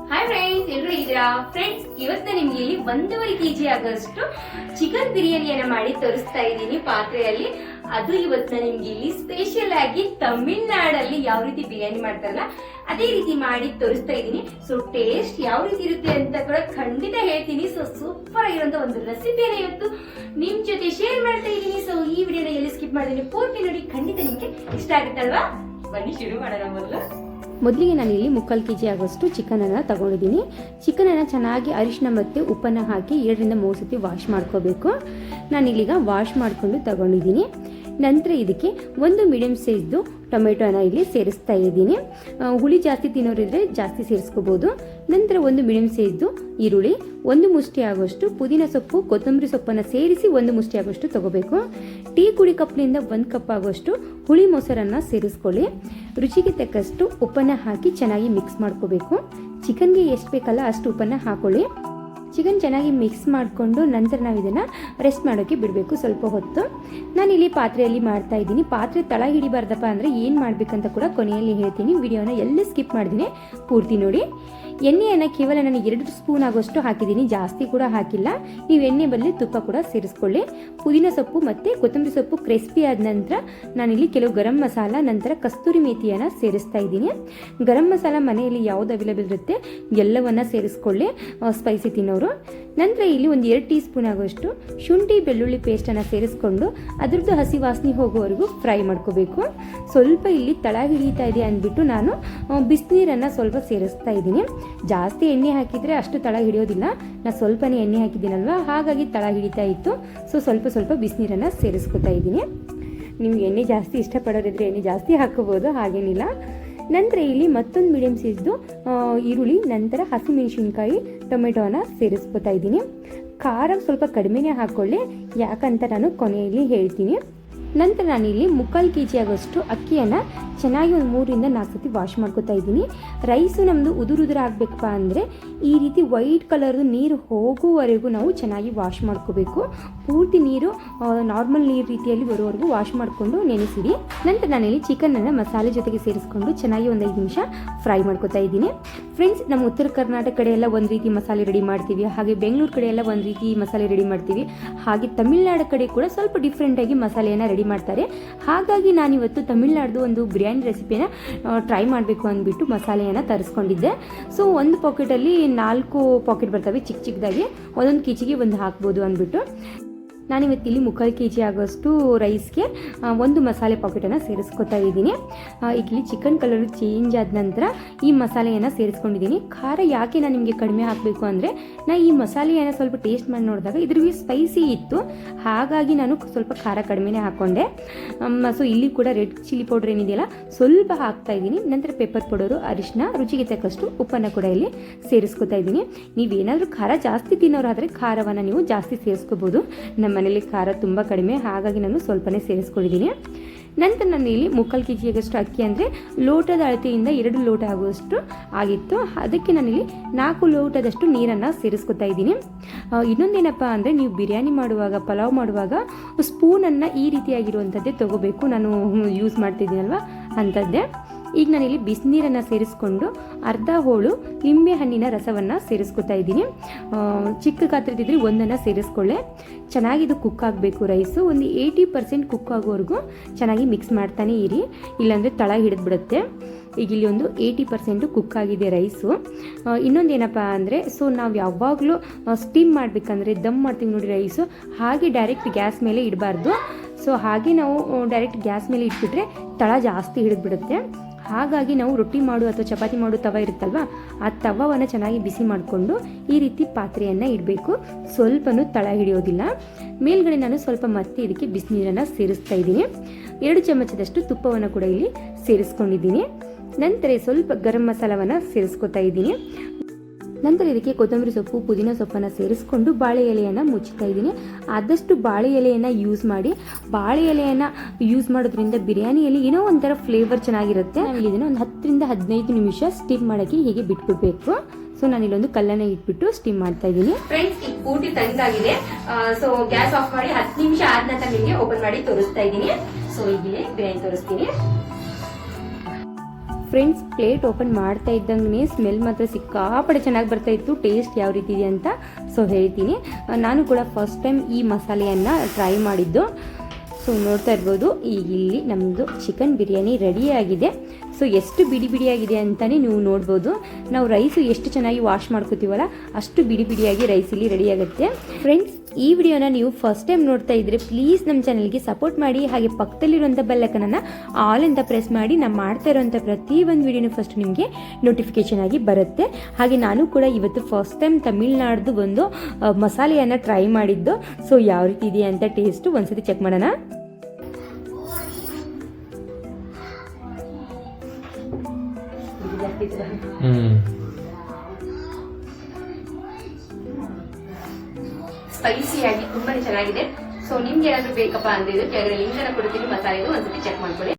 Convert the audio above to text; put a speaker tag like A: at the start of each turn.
A: Hi friends, ಎಲ್ಲರೂ ಇದ್ದೀರಾ? Friends, ಇವತ್ತು ನಿಮ್ಗೆ ಇಲ್ಲಿ 1.5 kg ಆಗೋಷ್ಟು ಚಿಕನ್ ಬಿರಿಯಾನಿಯನ್ನ ಮಾಡಿ ತೋರಿಸ್ತಾ ಇದ್ದೀನಿ ಪಾತ್ರೆಯಲ್ಲಿ. ಅದು ಇವತ್ತು ನಿಮ್ಗೆ ಇಲ್ಲಿ ಸ್ಪೆಷಲ್ ಆಗಿ ತಮಿಳ್ನಾಡಲ್ಲಿ ಯಾವ ರೀತಿ ಬಿರಿಯಾನಿ ಮಾಡ್ತಾರಲ್ಲ ಅದೇ ರೀತಿ ಮಾಡಿ ತೋರಿಸ್ತಾ ಇದ್ದೀನಿ. ಸೊ ಟೇಸ್ಟ್ ಯಾವ ರೀತಿ ಇರುತ್ತೆ ಅಂತ ಕೂಡ ಖಂಡಿತ ಹೇಳ್ತೀನಿ. ಸೊ ಸೂಪರ್ ಆಗಿರುವಂತ ಒಂದು ರೆಸಿಪಿಯನ್ನ ಇವತ್ತು ನಿಮ್ ಜೊತೆ ಶೇರ್ ಮಾಡ್ತಾ ಇದ್ದೀನಿ. ಸೊ ಈ ವಿಡಿಯೋನ ಎಲ್ಲಿ ಸ್ಕಿಪ್ ಮಾಡಿದ್ದೀನಿ ಪೂರ್ತಿ ನೋಡಿ, ಖಂಡಿತ ನಿಮ್ಗೆ ಇಷ್ಟ ಆಗುತ್ತಲ್ವಾ? ಬನ್ನಿ ಶುರು ಮಾಡೋಣ.
B: ಮೊದಲಿಗೆ ನಾನು ಇಲ್ಲಿ 3/4 kg ಆಗೋಷ್ಟು ಚಿಕನನ್ನು ತಗೊಂಡಿದ್ದೀನಿ. ಚಿಕನನ್ನು ಚೆನ್ನಾಗಿ ಅರಿಶಿನ ಮತ್ತು ಉಪ್ಪನ್ನು ಹಾಕಿ 2 ರಿಂದ 3 ಸತಿ ವಾಶ್ ಮಾಡ್ಕೋಬೇಕು. ನಾನು ಇಲ್ಲಿಗ ವಾಶ್ ಮಾಡಿಕೊಂಡು ತಗೊಂಡಿದ್ದೀನಿ. ನಂತರ ಇದಕ್ಕೆ ಒಂದು ಮೀಡಿಯಂ ಸೈಜ್ದು ಟೊಮೆಟೊನ ಇಲ್ಲಿ ಸೇರಿಸ್ತಾ ಇದ್ದೀನಿ. ಹುಳಿ ಜಾಸ್ತಿ ತಿನ್ನೋರಿದ್ರೆ ಜಾಸ್ತಿ ಸೇರಿಸ್ಕೋಬೋದು. ನಂತರ ಒಂದು ಮೀಡಿಯಂ ಸೈಜ್ದು ಈರುಳ್ಳಿ, 1 ಮುಷ್ಟಿ ಆಗೋಷ್ಟು ಪುದೀನ ಸೊಪ್ಪು, ಕೊತ್ತಂಬರಿ ಸೊಪ್ಪನ್ನು ಸೇರಿಸಿ 1 ಮುಷ್ಟಿ ಆಗೋಷ್ಟು ತಗೋಬೇಕು. ಟೀ ಕುಡಿ ಕಪ್ನಿಂದ 1 ಕಪ್ ಆಗೋಷ್ಟು ಹುಳಿ ಮೊಸರನ್ನು ಸೇರಿಸ್ಕೊಳ್ಳಿ. ರುಚಿಗೆ ತಕ್ಕಷ್ಟು ಉಪ್ಪನ್ನು ಹಾಕಿ ಚೆನ್ನಾಗಿ ಮಿಕ್ಸ್ ಮಾಡ್ಕೋಬೇಕು. ಚಿಕನ್ಗೆ ಎಷ್ಟು ಬೇಕಲ್ಲ ಅಷ್ಟು ಉಪ್ಪನ್ನು ಹಾಕೊಳ್ಳಿ. ಚಿಕನ್ ಚೆನ್ನಾಗಿ ಮಿಕ್ಸ್ ಮಾಡಿಕೊಂಡು ನಂತರ ನಾವು ಇದನ್ನು ರೆಸ್ಟ್ ಮಾಡೋಕ್ಕೆ ಬಿಡಬೇಕು ಸ್ವಲ್ಪ ಹೊತ್ತು. ನಾನಿಲ್ಲಿ ಪಾತ್ರೆಯಲ್ಲಿ ಮಾಡ್ತಾ ಇದ್ದೀನಿ. ಪಾತ್ರೆ ತಳ ಹಿಡಿಬಾರ್ದಪ್ಪ ಅಂದರೆ ಏನು ಮಾಡಬೇಕಂತ ಕೂಡ ಕೊನೆಯಲ್ಲಿ ಹೇಳ್ತೀನಿ. ವಿಡಿಯೋನ ಎಲ್ಲಿ ಸ್ಕಿಪ್ ಮಾಡಿದ್ದೀನಿ ಪೂರ್ತಿ ನೋಡಿ. ಎಣ್ಣೆಯನ್ನು ಕೇವಲ ನಾನು 2 ಸ್ಪೂನ್ ಆಗೋಷ್ಟು ಹಾಕಿದ್ದೀನಿ, ಜಾಸ್ತಿ ಕೂಡ ಹಾಕಿಲ್ಲ. ನೀವು ಎಣ್ಣೆ ಬದಲು ತುಪ್ಪ ಕೂಡ ಸೇರಿಸ್ಕೊಳ್ಳಿ. ಪುದೀನ ಸೊಪ್ಪು ಮತ್ತು ಕೊತ್ತಂಬರಿ ಸೊಪ್ಪು ಕ್ರಿಸ್ಪಿ ಆದ ನಂತರ ನಾನಿಲ್ಲಿ ಕೆಲವು ಗರಂ ಮಸಾಲ, ನಂತರ ಕಸ್ತೂರಿ ಮೇಥಿಯನ್ನು ಸೇರಿಸ್ತಾ ಇದ್ದೀನಿ. ಗರಂ ಮಸಾಲ ಮನೆಯಲ್ಲಿ ಯಾವುದು ಅವೈಲೇಬಲ್ ಇರುತ್ತೆ ಎಲ್ಲವನ್ನು ಸೇರಿಸ್ಕೊಳ್ಳಿ ಸ್ಪೈಸಿ ತಿನ್ನೋರು. ನಂತರ ಇಲ್ಲಿ ಒಂದು 2 ಟೀ ಸ್ಪೂನ್ ಆಗೋಷ್ಟು ಶುಂಠಿ ಬೆಳ್ಳುಳ್ಳಿ ಪೇಸ್ಟನ್ನು ಸೇರಿಸ್ಕೊಂಡು ಅದರದ್ದು ಹಸಿ ವಾಸನೆ ಹೋಗೋವರೆಗೂ ಫ್ರೈ ಮಾಡ್ಕೋಬೇಕು. ಸ್ವಲ್ಪ ಇಲ್ಲಿ ತಳ ಹಿಡಿತಾ ಇದೆ ಅಂದ್ಬಿಟ್ಟು ನಾನು ಬಿಸಿನೀರನ್ನು ಸ್ವಲ್ಪ ಸೇರಿಸ್ತಾ ಇದ್ದೀನಿ. ಜಾಸ್ತಿ ಎಣ್ಣೆ ಹಾಕಿದರೆ ಅಷ್ಟು ತಳ ಹಿಡಿಯೋದಿಲ್ಲ. ನಾನು ಸ್ವಲ್ಪನೇ ಎಣ್ಣೆ ಹಾಕಿದ್ದೀನಲ್ವ, ಹಾಗಾಗಿ ತಳ ಹಿಡಿತಾ ಇತ್ತು. ಸೊ ಸ್ವಲ್ಪ ಬಿಸಿನೀರನ್ನು ಸೇರಿಸ್ಕೊತಾ ಇದ್ದೀನಿ. ನಿಮ್ಗೆ ಎಣ್ಣೆ ಜಾಸ್ತಿ ಇಷ್ಟಪಡೋರಿದ್ರೆ ಎಣ್ಣೆ ಜಾಸ್ತಿ ಹಾಕೋಬೋದು, ಹಾಗೇನಿಲ್ಲ. ನಂತರ ಇಲ್ಲಿ ಮತ್ತೊಂದು ಮೀಡಿಯಂ ಸೈಜ್ದು ಈರುಳ್ಳಿ, ನಂತರ ಹಸಿಮೆಣಸಿನ್ಕಾಯಿ, ಟೊಮೆಟೊನ ಸೇರಿಸ್ಕೊತಾ ಇದ್ದೀನಿ. ಖಾರ ಸ್ವಲ್ಪ ಕಡಿಮೆನೇ ಹಾಕ್ಕೊಳ್ಳಿ, ಯಾಕಂತ ನಾನು ಕೊನೆಯಲ್ಲಿ ಹೇಳ್ತೀನಿ. ನಂತರ ನಾನಿಲ್ಲಿ 3/4 kg ಆಗೋಷ್ಟು ಅಕ್ಕಿಯನ್ನು ಚೆನ್ನಾಗಿ ಒಂದು 3 ರಿಂದ 4 ಸತಿ ವಾಶ್ ಮಾಡ್ಕೊತಾ ಇದ್ದೀನಿ. ರೈಸು ನಮ್ಮದು ಉದುರು ಆಗಬೇಕಪ್ಪ ಅಂದರೆ ಈ ರೀತಿ ವೈಟ್ ಕಲರ್ದು ನೀರು ಹೋಗುವವರೆಗೂ ನಾವು ಚೆನ್ನಾಗಿ ವಾಶ್ ಮಾಡ್ಕೋಬೇಕು. ಪೂರ್ತಿ ನೀರು ನಾರ್ಮಲ್ ನೀರು ರೀತಿಯಲ್ಲಿ ಬರೋವರೆಗೂ ವಾಶ್ ಮಾಡಿಕೊಂಡು ನೆನೆಸಿಡಿ. ನಂತರ ನಾನಿಲ್ಲಿ ಚಿಕನನ್ನು ಮಸಾಲೆ ಜೊತೆಗೆ ಸೇರಿಸ್ಕೊಂಡು ಚೆನ್ನಾಗಿ ಒಂದು 5 ನಿಮಿಷ ಫ್ರೈ ಮಾಡ್ಕೊತಾ ಇದ್ದೀನಿ. ಫ್ರೆಂಡ್ಸ್, ನಮ್ಮ ಉತ್ತರ ಕರ್ನಾಟಕ ಕಡೆ ಎಲ್ಲ ಒಂದು ರೀತಿ ಮಸಾಲೆ ರೆಡಿ ಮಾಡ್ತೀವಿ, ಹಾಗೆ ಬೆಂಗಳೂರು ಕಡೆ ಎಲ್ಲ ಒಂದು ರೀತಿ ಮಸಾಲೆ ರೆಡಿ ಮಾಡ್ತೀವಿ, ಹಾಗೆ ತಮಿಳ್ನಾಡು ಕಡೆ ಕೂಡ ಸ್ವಲ್ಪ ಡಿಫ್ರೆಂಟಾಗಿ ಮಸಾಲೆಯನ್ನು ರೆಡಿ ಮಾಡ್ತಾರೆ. ಹಾಗಾಗಿ ನಾನಿವತ್ತು ತಮಿಳ್ನಾಡ್ದು ಒಂದು ಬಿರಿಯಾನಿ ರೆಸಿಪಿನ ಟ್ರೈ ಮಾಡಬೇಕು ಅಂದ್ಬಿಟ್ಟು ಮಸಾಲೆಯನ್ನು ತರಿಸ್ಕೊಂಡಿದ್ದೆ. ಸೊ ಒಂದು ಪಾಕೆಟಲ್ಲಿ 4 ಪಾಕೆಟ್ ಬರ್ತವೆ ಚಿಕ್ಕ ಚಿಕ್ಕದಾಗಿ, ಒಂದೊಂದು ಕೆಜಿಗೆ ಒಂದು ಹಾಕ್ಬೋದು ಅಂದ್ಬಿಟ್ಟು ನಾನಿವತ್ತಿಲ್ಲಿ 3/4 kg ಆಗೋಷ್ಟು ರೈಸ್ಗೆ ಒಂದು ಮಸಾಲೆ ಪಾಕೆಟನ್ನು ಸೇರಿಸ್ಕೊತಾ ಇದ್ದೀನಿ. ಈಗ ಇಲ್ಲಿ ಚಿಕನ್ ಕಲರು ಚೇಂಜ್ ಆದ ನಂತರ ಈ ಮಸಾಲೆಯನ್ನು ಸೇರಿಸ್ಕೊಂಡಿದ್ದೀನಿ. ಖಾರ ಯಾಕೆ ನಾನು ನಿಮಗೆ ಕಡಿಮೆ ಹಾಕಬೇಕು ಅಂದರೆ ನಾನು ಈ ಮಸಾಲೆಯನ್ನು ಸ್ವಲ್ಪ ಟೇಸ್ಟ್ ಮಾಡಿ ನೋಡಿದಾಗ ಇದ್ರಿಗೆ ಸ್ಪೈಸಿ ಇತ್ತು, ಹಾಗಾಗಿ ನಾನು ಸ್ವಲ್ಪ ಖಾರ ಕಡಿಮೆನೇ ಹಾಕ್ಕೊಂಡೆ. ಸೊ ಇಲ್ಲಿ ಕೂಡ ರೆಡ್ ಚಿಲ್ಲಿ ಪೌಡರ್ ಏನಿದೆಯಲ್ಲ ಸ್ವಲ್ಪ ಹಾಕ್ತಾ ಇದ್ದೀನಿ. ನಂತರ ಪೆಪ್ಪರ್ ಪೌಡರು, ಅರಿಶಿನ, ರುಚಿಗೆ ತಕ್ಕಷ್ಟು ಉಪ್ಪನ್ನು ಕೂಡ ಇಲ್ಲಿ ಸೇರಿಸ್ಕೊತಾ ಇದ್ದೀನಿ. ನೀವೇನಾದರೂ ಖಾರ ಜಾಸ್ತಿ ತಿನ್ನೋರಾದರೆ ಖಾರವನ್ನು ನೀವು ಜಾಸ್ತಿ ಸೇರಿಸ್ಕೋಬೋದು. ನಮ್ಮ ಮನೇಲಿ ಖಾರ ತುಂಬ ಕಡಿಮೆ, ಹಾಗಾಗಿ ನಾನು ಸ್ವಲ್ಪನೇ ಸೇರಿಸ್ಕೊಂಡಿದ್ದೀನಿ. ನಂತರ ನಾನು ಇಲ್ಲಿ 3/4 kg ಆಗಷ್ಟು ಅಕ್ಕಿ ಅಂದರೆ ಲೋಟದ ಅಳತೆಯಿಂದ 2 ಲೋಟ ಆಗುವಷ್ಟು ಆಗಿತ್ತು. ಅದಕ್ಕೆ ನಾನಿಲ್ಲಿ 4 ಲೋಟದಷ್ಟು ನೀರನ್ನು ಸೇರಿಸ್ಕೊತಾ ಇದ್ದೀನಿ. ಇನ್ನೊಂದೇನಪ್ಪ ಅಂದರೆ ನೀವು ಬಿರಿಯಾನಿ ಮಾಡುವಾಗ, ಪಲಾವ್ ಮಾಡುವಾಗ ಸ್ಪೂನನ್ನು ಈ ರೀತಿಯಾಗಿರುವಂಥದ್ದೇ ತೊಗೋಬೇಕು. ನಾನು ಯೂಸ್ ಮಾಡ್ತಿದ್ದೀನಲ್ವ ಅಂಥದ್ದೇ. ಈಗ ನಾನಿಲ್ಲಿ ಬಿಸಿನೀರನ್ನು ಸೇರಿಸ್ಕೊಂಡು ಅರ್ಧ ಹೋಳು ಲಿಂಬೆ ಹಣ್ಣಿನ ರಸವನ್ನು ಸೇರಿಸ್ಕೊತಾ ಇದ್ದೀನಿ. ಚಿಕ್ಕ ಗಾತ್ರದಿದ್ರೆ ಒಂದನ್ನು ಸೇರಿಸ್ಕೊಳ್ಳೆ. ಚೆನ್ನಾಗಿದು ಕುಕ್ ಆಗಬೇಕು ರೈಸು. ಒಂದು 80% ಕುಕ್ ಆಗೋವರೆಗೂ ಚೆನ್ನಾಗಿ ಮಿಕ್ಸ್ ಮಾಡ್ತಾನೆ ಇರಿ, ಇಲ್ಲಾಂದರೆ ತಳ ಹಿಡಿದ್ಬಿಡುತ್ತೆ. ಈಗ ಇಲ್ಲಿ ಒಂದು 80% ಕುಕ್ ಆಗಿದೆ ರೈಸು. ಇನ್ನೊಂದೇನಪ್ಪ ಅಂದರೆ ನಾವು ಯಾವಾಗಲೂ ಸ್ಟೀಮ್ ಮಾಡಬೇಕಂದ್ರೆ ದಮ್ ಮಾಡ್ತೀವಿ ನೋಡಿ ರೈಸು, ಹಾಗೆ ಡೈರೆಕ್ಟ್ ಗ್ಯಾಸ್ ಮೇಲೆ ಇಡಬಾರ್ದು. ಸೊ ಹಾಗೆ ನಾವು ಡೈರೆಕ್ಟ್ ಗ್ಯಾಸ್ ಮೇಲೆ ಇಟ್ಬಿಟ್ರೆ ತಳ ಜಾಸ್ತಿ ಹಿಡಿದ್ಬಿಡುತ್ತೆ. ಹಾಗಾಗಿ ನಾವು ರೊಟ್ಟಿ ಮಾಡು ಅಥವಾ ಚಪಾತಿ ಮಾಡು ತವ ಇರುತ್ತಲ್ವ, ಆ ತವವನ್ನು ಚೆನ್ನಾಗಿ ಬಿಸಿ ಮಾಡಿಕೊಂಡು ಈ ರೀತಿ ಪಾತ್ರೆಯನ್ನು ಇಡಬೇಕು. ಸ್ವಲ್ಪನೂ ತಳ ಹಿಡಿಯೋದಿಲ್ಲ. ಮೇಲ್ಗಡೆ ನಾನು ಸ್ವಲ್ಪ ಮತ್ತೆ ಇದಕ್ಕೆ ಬಿಸಿನೀರನ್ನು ಸೇರಿಸ್ತಾ ಇದ್ದೀನಿ. 2 ಚಮಚದಷ್ಟು ತುಪ್ಪವನ್ನು ಕೂಡ ಇಲ್ಲಿ ಸೇರಿಸ್ಕೊಂಡಿದ್ದೀನಿ. ನಂತರ ಸ್ವಲ್ಪ ಗರಂ ಮಸಾಲವನ್ನು ಸೇರಿಸ್ಕೊತಾ ಇದ್ದೀನಿ. ನಂತರ ಇದಕ್ಕೆ ಕೊತ್ತಂಬರಿ ಸೊಪ್ಪು, ಪುದೀನ ಸೊಪ್ಪನ್ನು ಸೇರಿಸ್ಕೊಂಡು ಬಾಳೆ ಎಲೆಯನ್ನು ಮುಚ್ಚುತ್ತಾ ಇದ್ದೀನಿ. ಆದಷ್ಟು ಬಾಳೆ ಎಲೆಯನ್ನು ಯೂಸ್ ಮಾಡಿ. ಬಾಳೆ ಎಲೆಯನ್ನು ಯೂಸ್ ಮಾಡೋದ್ರಿಂದ ಬಿರಿಯಾನಿಯಲ್ಲಿ ಏನೋ ಒಂಥರ ಫ್ಲೇವರ್ ಚೆನ್ನಾಗಿರುತ್ತೆ. ನಾವು ಇದನ್ನು ಒಂದು 10 ರಿಂದ 15 ನಿಮಿಷ ಸ್ಟೀಮ್ ಮಾಡೋಕ್ಕೆ ಹೀಗೆ ಬಿಟ್ಬಿಡ್ಬೇಕು. ಸೊ ನಾನಿಲ್ಲೊಂದು ಕಲ್ಲನ್ನು ಇಟ್ಬಿಟ್ಟು ಸ್ಟೀಮ್ ಮಾಡ್ತಾ ಇದ್ದೀನಿ.
A: ಫ್ರೆಂಡ್ಸ್ ಈಗ ಪೂರ್ತಿ ತಣ್ಣಗಾಗಿದೆ. ಸೊ ಗ್ಯಾಸ್ ಆಫ್ ಮಾಡಿ 10 ನಿಮಿಷ ಆದ ನಂತರ ನಿಮಗೆ ಓಪನ್ ಮಾಡಿ ತೋರಿಸ್ತಾ ಇದ್ದೀನಿ. ಸೊ ಈಗಲೇ ಬಿರಿಯಾನಿ ತೋರಿಸ್ತೀನಿ.
B: ಫ್ರೆಂಡ್ಸ್ ಪ್ಲೇಟ್ ಓಪನ್ ಮಾಡ್ತಾ ಇದ್ದಂಗೆ ಸ್ಮೆಲ್ ಮಾತ್ರ ಸಿಕ್ಕಾಪಟ್ಟೆ ಚೆನ್ನಾಗಿ ಬರ್ತಾ ಇತ್ತು. ಟೇಸ್ಟ್ ಯಾವ ರೀತಿ ಇದೆ ಅಂತ ಸೊ ಹೇಳ್ತೀನಿ. ನಾನು ಕೂಡ ಫಸ್ಟ್ ಟೈಮ್ ಈ ಮಸಾಲೆಯನ್ನು ಟ್ರೈ ಮಾಡಿದ್ದು. ಸೊ ನೋಡ್ತಾ ಇರ್ಬೋದು, ಈಗ ಇಲ್ಲಿ ನಮ್ಮದು ಚಿಕನ್ ಬಿರಿಯಾನಿ ರೆಡಿಯಾಗಿದೆ. ಸೊ ಎಷ್ಟು ಬಿಡಿ ಬಿಡಿಯಾಗಿದೆ ಅಂತಲೇ ನೀವು ನೋಡ್ಬೋದು. ನಾವು ರೈಸು ಎಷ್ಟು ಚೆನ್ನಾಗಿ ವಾಶ್ ಮಾಡ್ಕೋತೀವಲ್ಲ ಅಷ್ಟು ಬಿಡಿ ಬಿಡಿಯಾಗಿ ರೈಸ್ ಇಲ್ಲಿ ರೆಡಿ ಆಗುತ್ತೆ. ಫ್ರೆಂಡ್ಸ್ ಈ ವಿಡಿಯೋನ ನೀವು ಫಸ್ಟ್ ಟೈಮ್ ನೋಡ್ತಾ ಇದ್ರೆ ಪ್ಲೀಸ್ ನಮ್ಮ ಚಾನಲ್ಗೆ ಸಪೋರ್ಟ್ ಮಾಡಿ. ಹಾಗೆ ಪಕ್ಕದಲ್ಲಿರುವಂಥ ಬೆಲ್ಲೈಕನನ್ನು ಆಲ್ ಅಂತ ಪ್ರೆಸ್ ಮಾಡಿ. ನಾನು ಮಾಡ್ತಾ ಇರೋಂಥ ಪ್ರತಿ ಒಂದು ವಿಡಿಯೋನು ಫಸ್ಟ್ ನಿಮಗೆ ನೋಟಿಫಿಕೇಶನ್ ಆಗಿ ಬರುತ್ತೆ. ಹಾಗೆ ನಾನು ಕೂಡ ಇವತ್ತು ಫಸ್ಟ್ ಟೈಮ್ ತಮಿಳ್ನಾಡ್ದು ಒಂದು ಮಸಾಲೆಯನ್ನು ಟ್ರೈ ಮಾಡಿದ್ದು. ಸೊ ಯಾವ ರೀತಿ ಇದೆ ಅಂತ ಟೇಸ್ಟು ಒಂದ್ಸತಿ ಚೆಕ್ ಮಾಡೋಣ.
A: ಸ್ಪೈಸಿಯಾಗಿ ತುಂಬಾನೇ ಚೆನ್ನಾಗಿದೆ. ಸೊ ನಿಮ್ಗೆ ಏನಾದ್ರು ಬೇಕಪ್ಪ ಅಂದ್ರೆ ಇದು ಕೆಳಗಡೆ ಲಿಂಕ್ ಅನ್ನು ಕೊಡ್ತೀನಿ, ಮಸಾಲೆದು ಒಂದ್ಸತಿ ಚೆಕ್ ಮಾಡ್ಕೊಳ್ಳಿ.